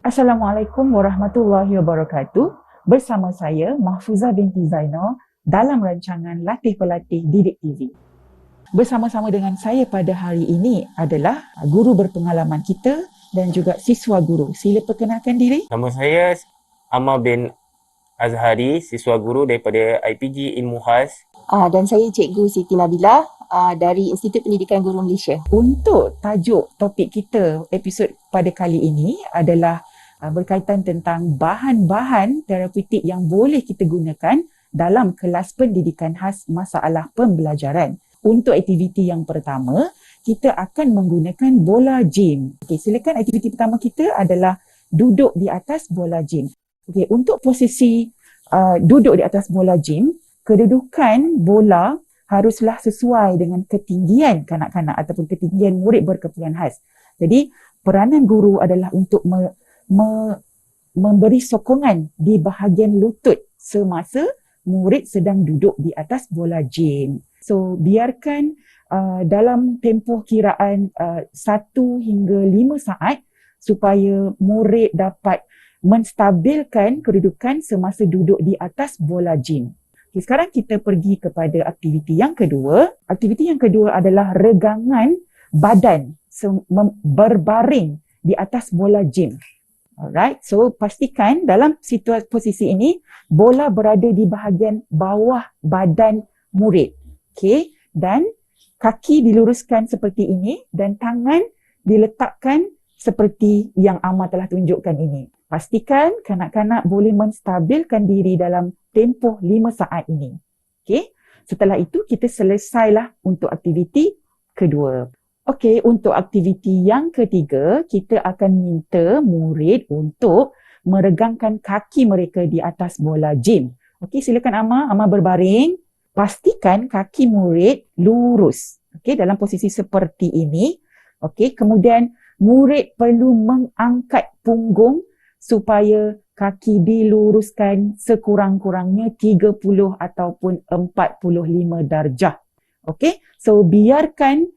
Assalamualaikum warahmatullahi wabarakatuh. Bersama saya Mahfuzah binti Zainal dalam rancangan Latih Pelatih Didik TV. Bersama-sama dengan saya pada hari ini adalah guru berpengalaman kita dan juga siswa guru. Sila perkenalkan diri. Nama saya Ammar bin Azhari, siswa guru daripada IPG Ilmu Khas. Dan saya Cikgu Siti Nabilah dari Institut Pendidikan Guru Malaysia. Untuk tajuk topik kita episod pada kali ini adalah berkaitan tentang bahan-bahan terapeutik yang boleh kita gunakan dalam kelas pendidikan khas masalah pembelajaran. Untuk aktiviti yang pertama, kita akan menggunakan bola gym. Okey, silakan aktiviti pertama kita adalah duduk di atas bola gym. Okey, untuk posisi duduk di atas bola gym, kedudukan bola haruslah sesuai dengan ketinggian kanak-kanak ataupun ketinggian murid berkeperluan khas. Jadi, peranan guru adalah untuk memberi sokongan di bahagian lutut semasa murid sedang duduk di atas bola gym. So, biarkan dalam tempoh kiraan 1 hingga 5 saat supaya murid dapat menstabilkan kedudukan semasa duduk di atas bola gym. Okay, sekarang kita pergi kepada aktiviti yang kedua. Aktiviti yang kedua adalah regangan badan berbaring di atas bola gym. Alright, so pastikan dalam posisi ini bola berada di bahagian bawah badan murid. Okay, dan kaki diluruskan seperti ini dan tangan diletakkan seperti yang Ammar telah tunjukkan ini. Pastikan kanak-kanak boleh menstabilkan diri dalam tempoh 5 saat ini. Okay, setelah itu kita selesailah untuk aktiviti kedua. Okey, untuk aktiviti yang ketiga, kita akan minta murid untuk meregangkan kaki mereka di atas bola gym. Okey, silakan Ammar berbaring. Pastikan kaki murid lurus. Okey, dalam posisi seperti ini. Okey, kemudian murid perlu mengangkat punggung supaya kaki diluruskan sekurang-kurangnya 30 ataupun 45 darjah. Okey, so biarkan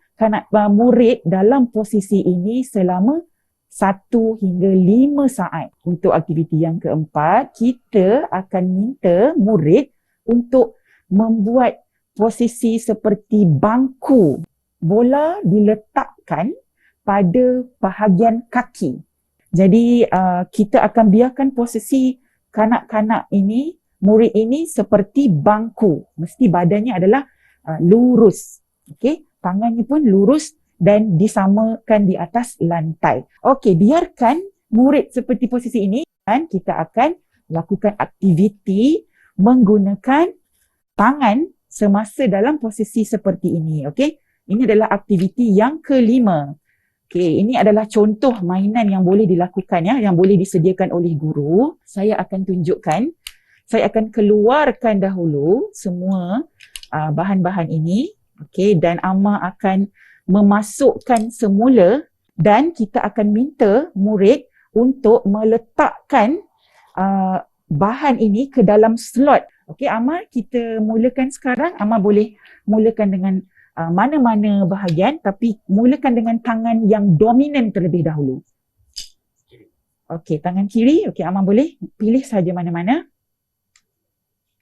murid dalam posisi ini selama 1 hingga 5 saat. Untuk aktiviti yang keempat, kita akan minta murid untuk membuat posisi seperti bangku. Bola diletakkan pada bahagian kaki. Jadi kita akan biarkan posisi kanak-kanak ini, murid ini seperti bangku. Mesti badannya adalah lurus. Okey. Tangannya pun lurus dan disamakan di atas lantai. Okey, biarkan murid seperti posisi ini dan kita akan lakukan aktiviti menggunakan tangan semasa dalam posisi seperti ini. Okey, ini adalah aktiviti yang kelima. Okey, ini adalah contoh mainan yang boleh dilakukan ya, yang boleh disediakan oleh guru. Saya akan tunjukkan. Saya akan keluarkan dahulu semua bahan-bahan ini. Okey, dan Ammar akan memasukkan semula dan kita akan minta murid untuk meletakkan bahan ini ke dalam slot. Okey, Ammar, kita mulakan sekarang. Ammar boleh mulakan dengan mana-mana bahagian, tapi mulakan dengan tangan yang dominan terlebih dahulu. Okey, tangan kiri. Okey, Ammar boleh pilih saja mana-mana.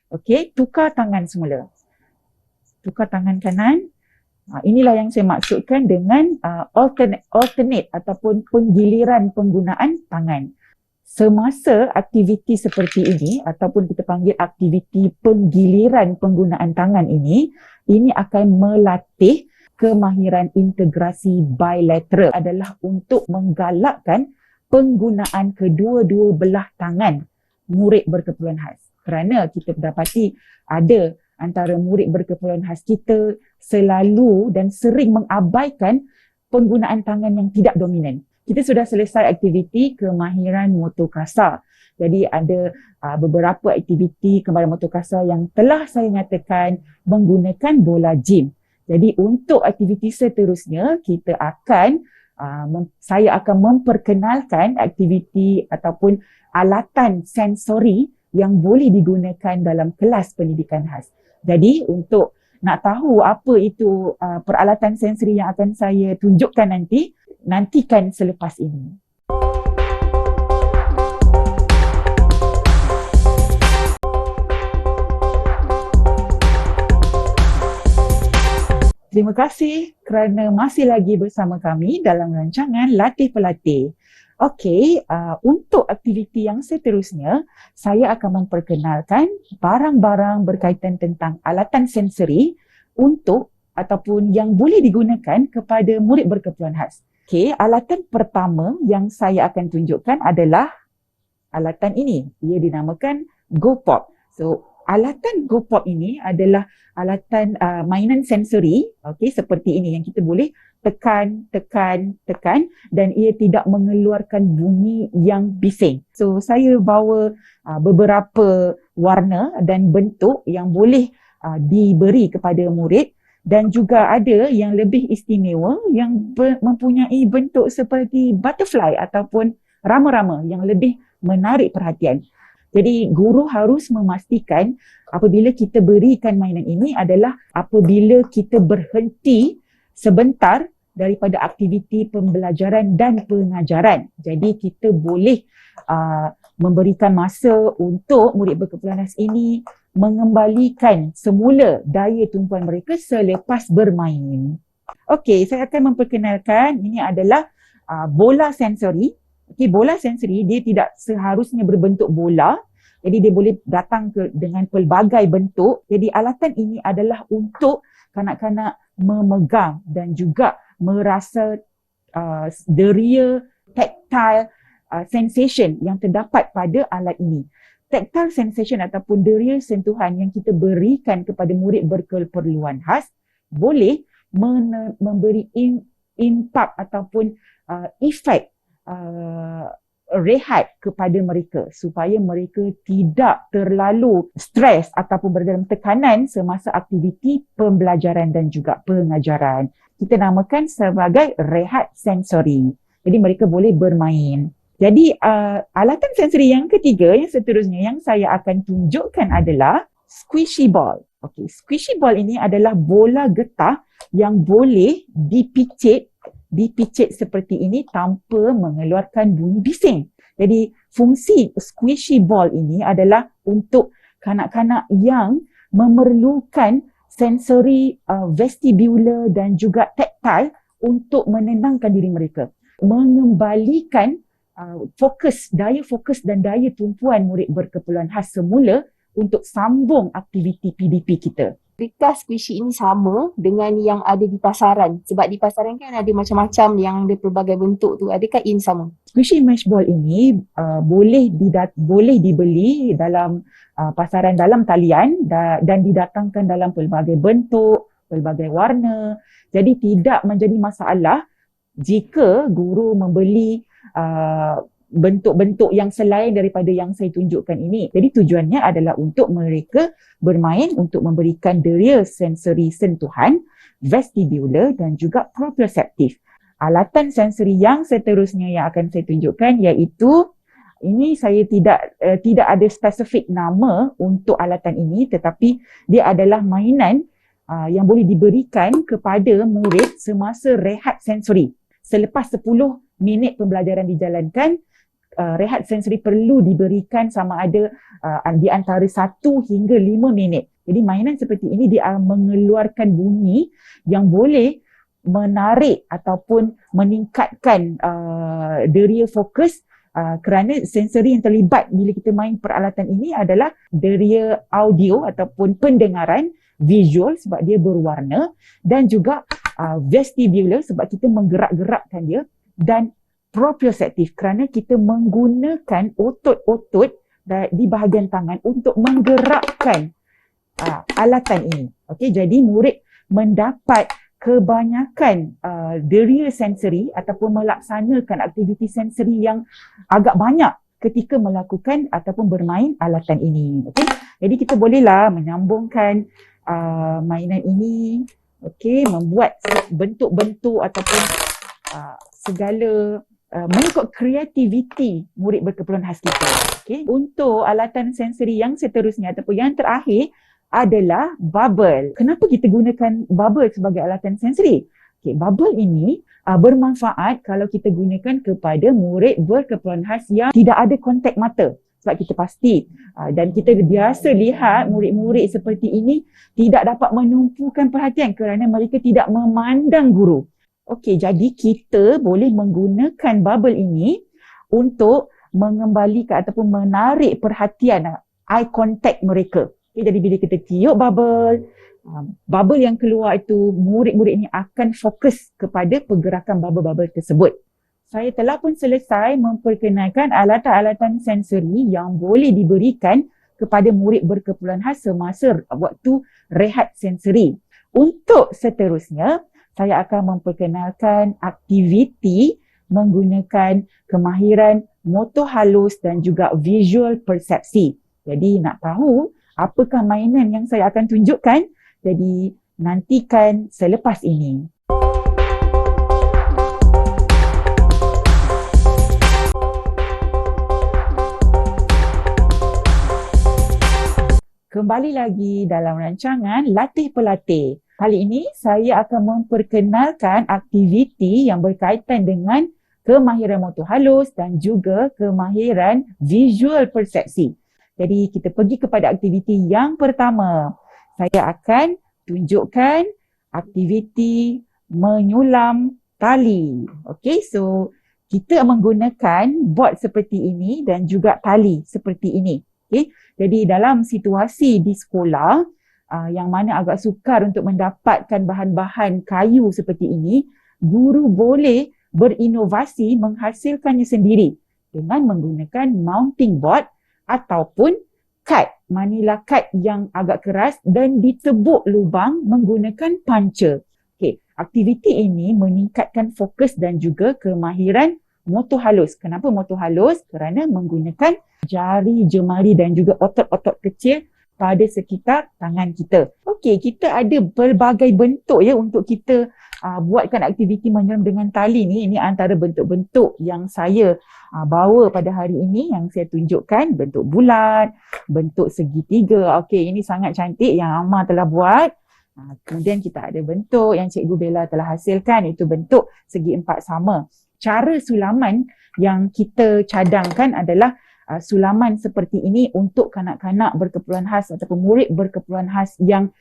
Okey, tukar tangan semula. Tukar tangan kanan. Inilah yang saya maksudkan dengan alternate ataupun penggiliran penggunaan tangan. Semasa aktiviti seperti ini ataupun kita panggil aktiviti penggiliran penggunaan tangan ini akan melatih kemahiran integrasi bilateral. Adalah untuk menggalakkan penggunaan kedua-dua belah tangan murid berkeperluan khas. Kerana kita dapati ada antara murid berkeperluan khas kita selalu dan sering mengabaikan penggunaan tangan yang tidak dominan. Kita sudah selesai aktiviti kemahiran motor kasar. Jadi ada beberapa aktiviti kemahiran motor kasar yang telah saya nyatakan menggunakan bola gym. Jadi untuk aktiviti seterusnya saya akan memperkenalkan aktiviti ataupun alatan sensori yang boleh digunakan dalam kelas pendidikan khas. Jadi untuk nak tahu apa itu peralatan sensori yang akan saya tunjukkan nanti, nantikan selepas ini. Terima kasih kerana masih lagi bersama kami dalam rancangan Latih Pelatih. Okey, untuk aktiviti yang seterusnya, saya akan memperkenalkan barang-barang berkaitan tentang alatan sensori untuk ataupun yang boleh digunakan kepada murid berkeperluan khas. Okey, alatan pertama yang saya akan tunjukkan adalah alatan ini. Ia dinamakan GoPop. So, alatan GoPop ini adalah alatan mainan sensori, okey, seperti ini yang kita boleh tekan dan ia tidak mengeluarkan bunyi yang bising. So saya bawa beberapa warna dan bentuk yang boleh diberi kepada murid dan juga ada yang lebih istimewa yang mempunyai bentuk seperti butterfly ataupun rama-rama yang lebih menarik perhatian. Jadi guru harus memastikan apabila kita berikan mainan ini adalah apabila kita berhenti sebentar daripada aktiviti pembelajaran dan pengajaran. Jadi kita boleh memberikan masa untuk murid berkeperluan khas ini mengembalikan semula daya tumpuan mereka selepas bermain. Okey, saya akan memperkenalkan ini adalah bola sensori. Okey, bola sensori dia tidak seharusnya berbentuk bola. Jadi dia boleh datang dengan pelbagai bentuk. Jadi alatan ini adalah untuk kanak-kanak memegang dan juga merasa deria tactile sensation yang terdapat pada alat ini. Tactile sensation ataupun deria sentuhan yang kita berikan kepada murid berkeperluan khas boleh memberi impak ataupun efek rehat kepada mereka supaya mereka tidak terlalu stres ataupun berada dalam tekanan semasa aktiviti pembelajaran dan juga pengajaran. Kita namakan sebagai rehat sensori. Jadi mereka boleh bermain. Jadi alatan sensori yang ketiga yang seterusnya yang saya akan tunjukkan adalah squishy ball. Okey, squishy ball ini adalah bola getah yang boleh dipicit seperti ini tanpa mengeluarkan bunyi bising. Jadi fungsi squishy ball ini adalah untuk kanak-kanak yang memerlukan sensori vestibular dan juga tactile untuk menenangkan diri mereka. Mengembalikan daya fokus dan daya tumpuan murid berkeperluan khas semula untuk sambung aktiviti PDP kita. Adakah squishy ini sama dengan yang ada di pasaran? Sebab di pasaran kan ada macam-macam yang ada pelbagai bentuk tu. Adakah ini sama? Squishy mesh ball ini boleh dibeli dalam pasaran dalam talian dan didatangkan dalam pelbagai bentuk, pelbagai warna. Jadi tidak menjadi masalah jika guru membeli bentuk-bentuk yang selain daripada yang saya tunjukkan ini. Jadi tujuannya adalah untuk mereka bermain untuk memberikan deria sensori sentuhan, vestibular dan juga proprioceptif. Alatan sensori yang seterusnya yang akan saya tunjukkan iaitu ini saya tidak ada spesifik nama untuk alatan ini tetapi dia adalah mainan yang boleh diberikan kepada murid semasa rehat sensori. Selepas 10 minit pembelajaran dijalankan, rehat sensori perlu diberikan sama ada di antara 1 hingga 5 minit. Jadi mainan seperti ini dia mengeluarkan bunyi yang boleh menarik ataupun meningkatkan deria fokus kerana sensori yang terlibat bila kita main peralatan ini adalah deria audio ataupun pendengaran, visual sebab dia berwarna dan juga vestibular sebab kita menggerak-gerakkan dia dan proprioceptif kerana kita menggunakan otot-otot di bahagian tangan untuk menggerakkan alatan ini. Okey, jadi murid mendapat kebanyakan deria sensori ataupun melaksanakan aktiviti sensori yang agak banyak ketika melakukan ataupun bermain alatan ini. Okey, jadi kita bolehlah menyambungkan mainan ini, okey, membuat bentuk-bentuk ataupun segala mengikut kreativiti murid berkeperluan khas kita. Okay. Untuk alatan sensori yang seterusnya ataupun yang terakhir adalah bubble. Kenapa kita gunakan bubble sebagai alatan sensori? Okay, bubble ini bermanfaat kalau kita gunakan kepada murid berkeperluan khas yang tidak ada kontak mata. Sebab kita pasti dan kita biasa lihat murid-murid seperti ini tidak dapat menumpukan perhatian kerana mereka tidak memandang guru. Okey, jadi kita boleh menggunakan bubble ini untuk mengembalikan ataupun menarik perhatian eye contact mereka. Okay, jadi bila kita tiup bubble yang keluar itu, murid-murid ini akan fokus kepada pergerakan bubble-bubble tersebut. Saya telah pun selesai memperkenalkan alatan-alatan sensori yang boleh diberikan kepada murid berkeperluan khas semasa waktu rehat sensori. Untuk seterusnya, saya akan memperkenalkan aktiviti menggunakan kemahiran motor halus dan juga visual persepsi. Jadi nak tahu apakah mainan yang saya akan tunjukkan? Jadi nantikan selepas ini. Kembali lagi dalam rancangan Latih Pelatih. Kali ini saya akan memperkenalkan aktiviti yang berkaitan dengan kemahiran motor halus dan juga kemahiran visual persepsi. Jadi kita pergi kepada aktiviti yang pertama. Saya akan tunjukkan aktiviti menyulam tali. Okey, so kita menggunakan board seperti ini dan juga tali seperti ini. Okey, jadi dalam situasi di sekolah yang mana agak sukar untuk mendapatkan bahan-bahan kayu seperti ini, guru boleh berinovasi menghasilkannya sendiri dengan menggunakan mounting board ataupun kad, manila kad yang agak keras dan ditebuk lubang menggunakan puncher. Okay. Aktiviti ini meningkatkan fokus dan juga kemahiran motor halus. Kenapa motor halus? Kerana menggunakan jari, jemari dan juga otot-otot kecil pada sekitar tangan kita. Okey, kita ada pelbagai bentuk ya untuk kita buatkan aktiviti menyelam dengan tali ni. Ini antara bentuk-bentuk yang saya bawa pada hari ini yang saya tunjukkan. Bentuk bulat, bentuk segitiga. Okey, ini sangat cantik yang Amma telah buat. Kemudian kita ada bentuk yang Cikgu Bella telah hasilkan, itu bentuk segi empat sama. Cara sulaman yang kita cadangkan adalah sulaman seperti ini untuk kanak-kanak berkeperluan khas ataupun murid berkeperluan khas yang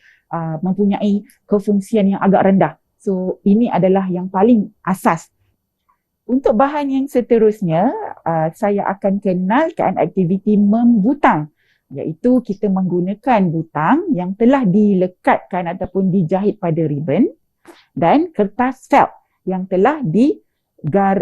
mempunyai kefungsian yang agak rendah. So ini adalah yang paling asas. Untuk bahan yang seterusnya, saya akan kenalkan aktiviti membutang, iaitu kita menggunakan butang yang telah dilekatkan ataupun dijahit pada ribbon dan kertas felt yang telah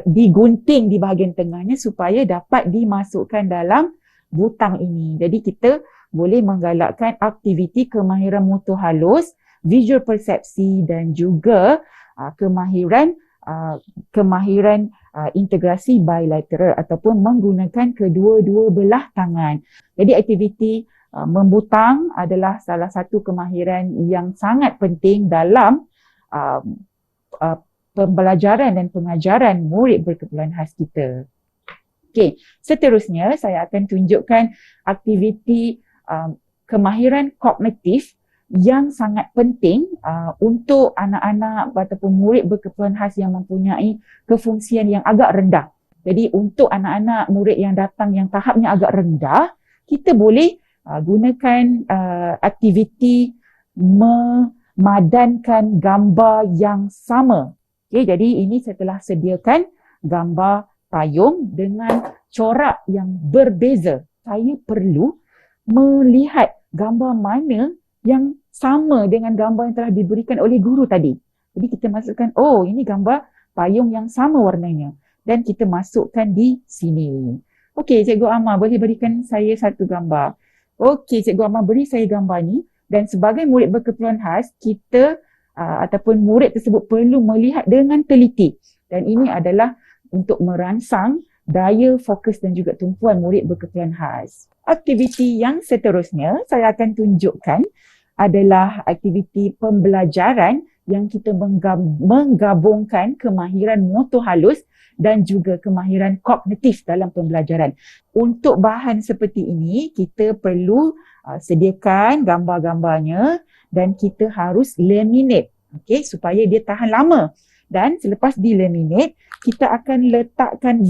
digunting di bahagian tengahnya supaya dapat dimasukkan dalam butang ini. Jadi kita boleh menggalakkan aktiviti kemahiran motor halus, visual persepsi dan juga kemahiran integrasi bilateral ataupun menggunakan kedua-dua belah tangan. Jadi aktiviti membutang adalah salah satu kemahiran yang sangat penting dalam pembelajaran dan pengajaran murid berkeperluan khas kita. Okey, seterusnya saya akan tunjukkan aktiviti kemahiran kognitif yang sangat penting untuk anak-anak ataupun murid berkeperluan khas yang mempunyai kefungsian yang agak rendah. Jadi untuk anak-anak murid yang datang yang tahapnya agak rendah, kita boleh gunakan aktiviti memadankan gambar yang sama. Okay, jadi ini saya telah sediakan gambar payung dengan corak yang berbeza. Saya perlu melihat gambar mana yang sama dengan gambar yang telah diberikan oleh guru tadi. Jadi kita masukkan, oh ini gambar payung yang sama warnanya. Dan kita masukkan di sini. Okey, Cikgu Amma boleh berikan saya satu gambar. Okey, Cikgu Amma beri saya gambar ni. Dan sebagai murid berkeperluan khas, kita ataupun murid tersebut perlu melihat dengan teliti. Dan ini adalah untuk merangsang daya fokus dan juga tumpuan murid berkeperluan khas. Aktiviti yang seterusnya saya akan tunjukkan adalah aktiviti pembelajaran yang kita menggabungkan kemahiran motor halus dan juga kemahiran kognitif dalam pembelajaran. Untuk bahan seperti ini, kita perlu sediakan gambar-gambarnya dan kita harus laminate, supaya dia tahan lama. Dan selepas di laminate, kita akan letakkan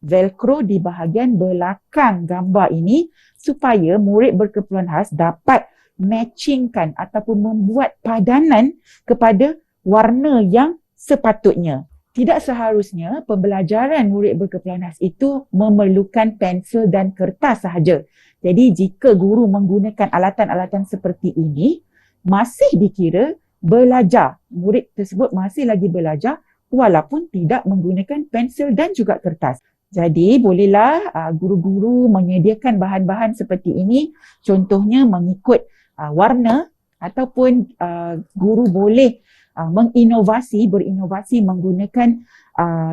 velcro di bahagian belakang gambar ini supaya murid berkeperluan khas dapat matchingkan ataupun membuat padanan kepada warna yang sepatutnya. Tidak seharusnya pembelajaran murid berkeperluan khas itu memerlukan pensel dan kertas sahaja. Jadi jika guru menggunakan alatan-alatan seperti ini, masih dikira belajar. Murid tersebut masih lagi belajar walaupun tidak menggunakan pensel dan juga kertas. Jadi bolehlah guru-guru menyediakan bahan-bahan seperti ini, contohnya mengikut warna ataupun guru boleh berinovasi menggunakan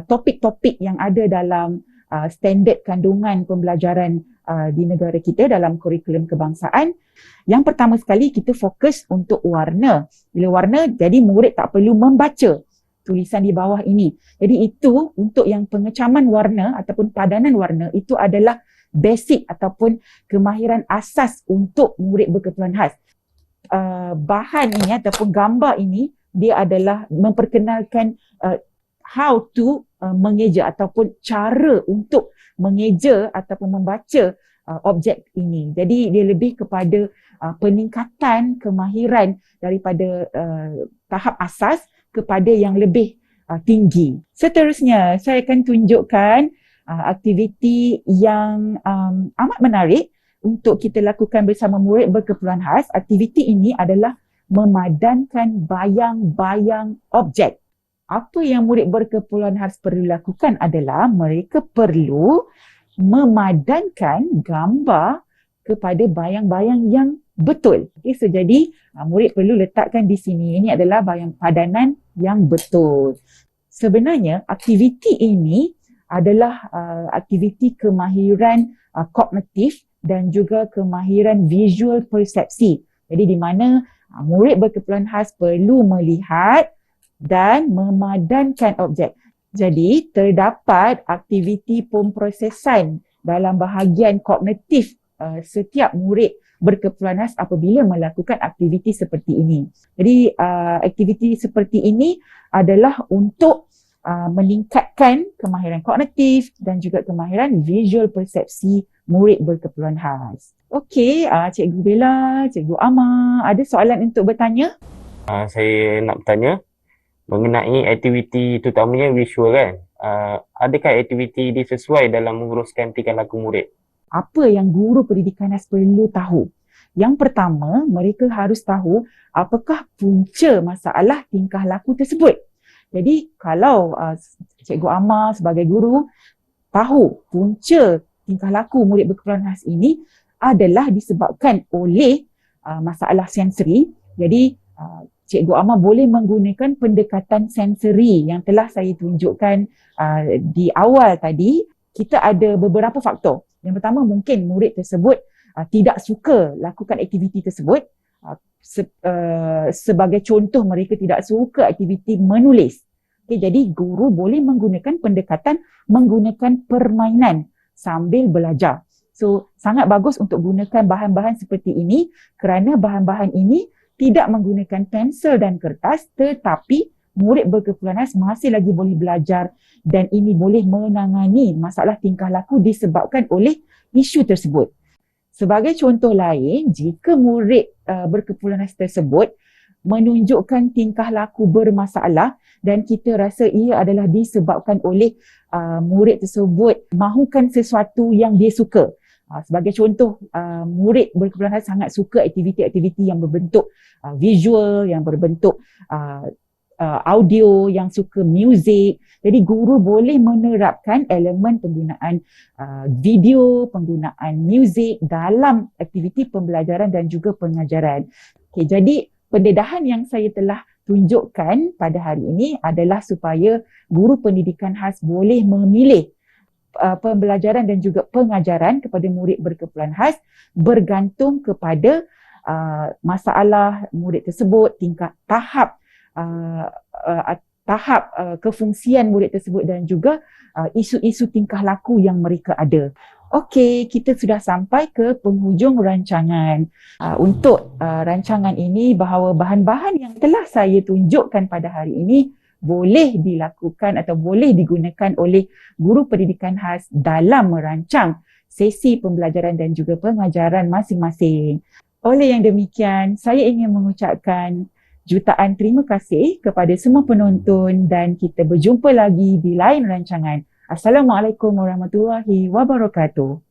topik-topik yang ada dalam standard kandungan pembelajaran di negara kita dalam kurikulum kebangsaan. Yang pertama sekali kita fokus untuk warna. Bila warna, jadi murid tak perlu membaca tulisan di bawah ini. Jadi itu untuk yang pengecaman warna ataupun padanan warna itu adalah basic ataupun kemahiran asas untuk murid berkeperluan khas. Bahan ini ataupun gambar ini dia adalah memperkenalkan how to mengeja ataupun cara untuk mengeja ataupun membaca objek ini. Jadi dia lebih kepada peningkatan kemahiran daripada tahap asas kepada yang lebih tinggi. Seterusnya, saya akan tunjukkan aktiviti yang amat menarik untuk kita lakukan bersama murid berkeperluan khas. Aktiviti ini adalah memadankan bayang-bayang objek. Apa yang murid berkeperluan khas perlu lakukan adalah mereka perlu memadankan gambar kepada bayang-bayang yang betul. So jadi murid perlu letakkan di sini. Ini adalah bayang padanan yang betul. Sebenarnya aktiviti ini adalah aktiviti kemahiran kognitif dan juga kemahiran visual persepsi. Jadi di mana murid berkeperluan khas perlu melihat dan memadankan objek. Jadi terdapat aktiviti pemprosesan dalam bahagian kognitif setiap murid berkeperluan khas apabila melakukan aktiviti seperti ini. Jadi aktiviti seperti ini adalah untuk meningkatkan kemahiran kognitif dan juga kemahiran visual persepsi murid berkeperluan khas. Okey, Cikgu Bella, Cikgu Amar, ada soalan untuk bertanya? Saya nak bertanya mengenai aktiviti terutamanya visual kan. Adakah aktiviti ini sesuai dalam menguruskan tingkah laku murid? Apa yang guru pendidikan khas perlu tahu? Yang pertama, mereka harus tahu apakah punca masalah tingkah laku tersebut. Jadi kalau Cikgu Amar sebagai guru tahu punca tingkah laku murid berkeperluan khas ini adalah disebabkan oleh masalah sensori. Jadi Cikgu Amar boleh menggunakan pendekatan sensori yang telah saya tunjukkan di awal tadi. Kita ada beberapa faktor. Yang pertama, mungkin murid tersebut tidak suka lakukan aktiviti tersebut. Sebagai contoh, mereka tidak suka aktiviti menulis. Okay, jadi guru boleh menggunakan pendekatan menggunakan permainan sambil belajar. So sangat bagus untuk gunakan bahan-bahan seperti ini kerana bahan-bahan ini tidak menggunakan pensel dan kertas, tetapi murid berkeperluan khas masih lagi boleh belajar dan ini boleh menangani masalah tingkah laku disebabkan oleh isu tersebut. Sebagai contoh lain, jika murid berkeperluan khas tersebut menunjukkan tingkah laku bermasalah dan kita rasa ia adalah disebabkan oleh murid tersebut mahukan sesuatu yang dia suka. Sebagai contoh, murid berkeperluan khas sangat suka aktiviti-aktiviti yang berbentuk visual, yang berbentuk audio, yang suka muzik. Jadi guru boleh menerapkan elemen penggunaan video, penggunaan muzik dalam aktiviti pembelajaran dan juga pengajaran. Okay, jadi pendedahan yang saya telah tunjukkan pada hari ini adalah supaya guru pendidikan khas boleh memilih pembelajaran dan juga pengajaran kepada murid berkeperluan khas bergantung kepada masalah murid tersebut, tingkat tahap kefungsian murid tersebut dan juga isu-isu tingkah laku yang mereka ada. Okey, kita sudah sampai ke penghujung rancangan. Untuk rancangan ini, bahawa bahan-bahan yang telah saya tunjukkan pada hari ini boleh dilakukan atau boleh digunakan oleh guru pendidikan khas dalam merancang sesi pembelajaran dan juga pengajaran masing-masing. Oleh yang demikian, saya ingin mengucapkan jutaan terima kasih kepada semua penonton dan kita berjumpa lagi di lain rancangan. Assalamualaikum warahmatullahi wabarakatuh.